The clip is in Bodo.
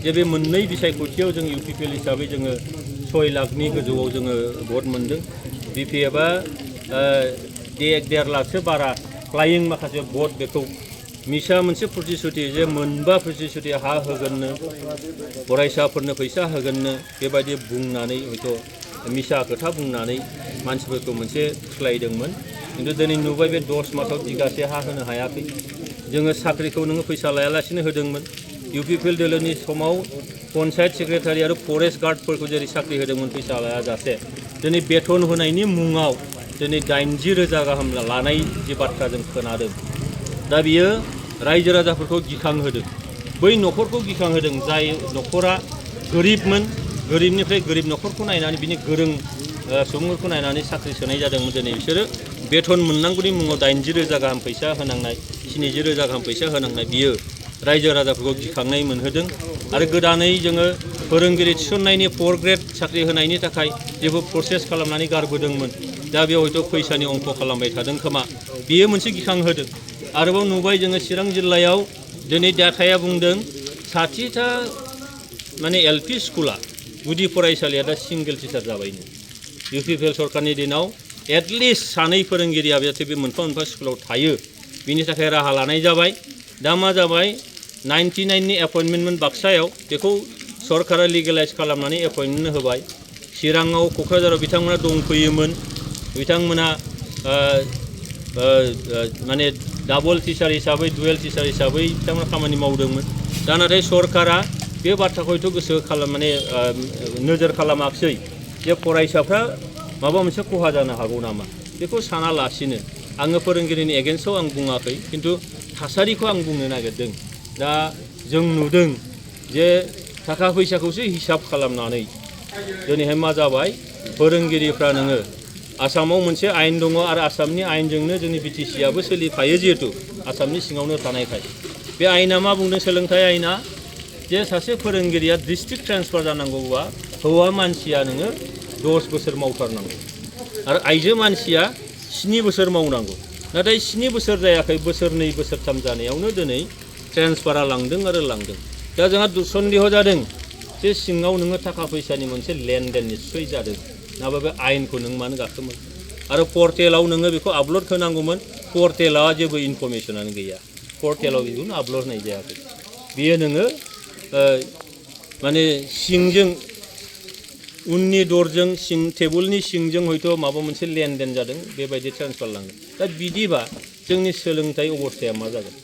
जे बे मोननै बिसायख'थियाव जों UPPL हिसाबै जोङो 6 लाखनि गोजौआव जोङो भट मोनदों। BPFआ 1.5 लाखसो बारा फ्लाइं माखासे भट बेखौ मिसा मोनसे प्रतिश्रुति जे मोनबा प्रतिश्रुति हा होगोननो फरायसाफोरनो फैसा होगोननो बेबायदि बुंनानै हयथ' मिसा खोथा बुंनानै मानसिफोरखौ मोनसे थुस्लायदोंमोन। खिन्थु दिनै नुबाय बे 10 मासाव बिगासे हा होनो हायाखै। जोङो साख्रिखौ नोङो फैसा लायालासिनो होदोंमोन। UPPL दोलोनि समाव पन्चायत सेक्रेटारि आरो फरेस्ट गार्डफोरखौ जेरै साख्रि होदोंमोन फैसा लायाजासे दिनै बेथन होनायनि मुङाव दिनै 80,000 गाहाम लानाय जे बाथ्रा जों खोनादों। दा बियो रायजो राजाफोरखौ गिखांहोदों। बै न'खरखौ गिखांहोदों जाय न'खरा गोरिबमोन। गोरिबनिफ्राय गोरिब न'खरखौ नायनानै बिनि गोरों सुबुंफोरखौ नायनानै साख्रि सोनाय जादोंमोन। दिनै बिसोरो बेथन मोननांगौनि मुङाव 80,000 गाहाम फैसा होनांनाय 70,000 गाहाम फैसा होनांनाय बियो रायजो राजाफोरखौ गिखांनाय मोनहोदों। आरो गोदानै जोङो फोरोंगिरि थिसननायनि 4 ग्रेड साख्रि होनायनि थाखाय जेबो प्रसेस खालामनानै गारबोदोंमोन। दा बेयाव हयथ' फैसानि अंख खालामबाय थादों खोमा बियो मोनसे गिखांहोदों। आरोबाव नुबाय जोङो चिरां जिल्लायाव दिनै डाटाया बुंदों 60टा माने LP स्कुला गुदि फरायसालिया दा सिंगेल टिचार जाबायनो। UPPL सरकारनि दिनाव एटलिस्ट सानै फोरोंगिरिया जाहाथे बे मोनफा मोनफा स्कुलाव थायो बिनि थाखाय राहा लानाय जाबाय। दा मा जाबाय 99नि एपइन्टमेन्टमोन बाक्सायाव बेखौ सरकारा लिगेलाइज खालामनानै एपइन्टमेन्ट होबाय। चिराङाव क'क्राझाराव बिथांमोना दंफैयोमोन। बिथांमोना माने डाबल टिचार हिसाबै डुवेल टिचार हिसाबै बिथांमोना खामानि मावदोंमोन। दा नाथाय सरकारा बे बाथ्राखौ हयथ' गोसो माने नोजोर खालामाखिसै जे फरायसाफ्रा माबा मोनसे खहा जानो हागौ नामा बेखौ सानालासिनो आङो फोरोंगिरिनि एगेन्स्टआव आं बुङाखै खिन्थु थासारिखौ आं बुंनो नागिरदों। दा जों नुदों जे थाखा फैसाखौसो हिसाब खालामनानै दिनैहाय मा जाबाय फोरोंगिरिफ्रा नोङो आसामाव मोनसे आयेन दङ आरो आसामनि आयेनजोंनो जोंनि BTCआबो सोलिफायो जिहेतु आसामनि सिङावनो थानायखाय बे आयेना मा बुंदों सोलोंथाइ आयेना जे सासे फोरोंगिरिया डिस्ट्रिक्ट ट्रेन्सफार जानांगौबा हौवा मानसिया नोङो 10 बोसोर मावथारनांगौ आरो आइजो मानसिया 7 बोसोर मावनांगौ। नाथाय 7 बोसोर जायाखै बोसोरनै बोसोरथाम जानायावनो दिनै ट्रेन्सफारा लांदों आरो लांदों। दा जोंहा सन्देह जादों जे सिङाव नोङो थाखा फैसानि मोनसे लेनदेन निस्सय जादों नाबा बे आयेनखौ नों मानो गाखोमोन आरो पर्टेलाव नोङो बेखौ आपल'ड होनांगौमोन। पर्टेलाव जेबो इनफरमेसनानो गैया। पर्टेलाव बेखौनो आपल'ड होनाय जायाखै। बेयो नोङो माने सिंजों उननि दरजों सिं टेबुलनि सिंजों हयथ' माबा मोनसे लेनदेन जादों बेबायदि ट्रेन्सफार लांदों। दा बिदिबा जोंनि सोलोंथाइ अबस्थाया मा जागोन?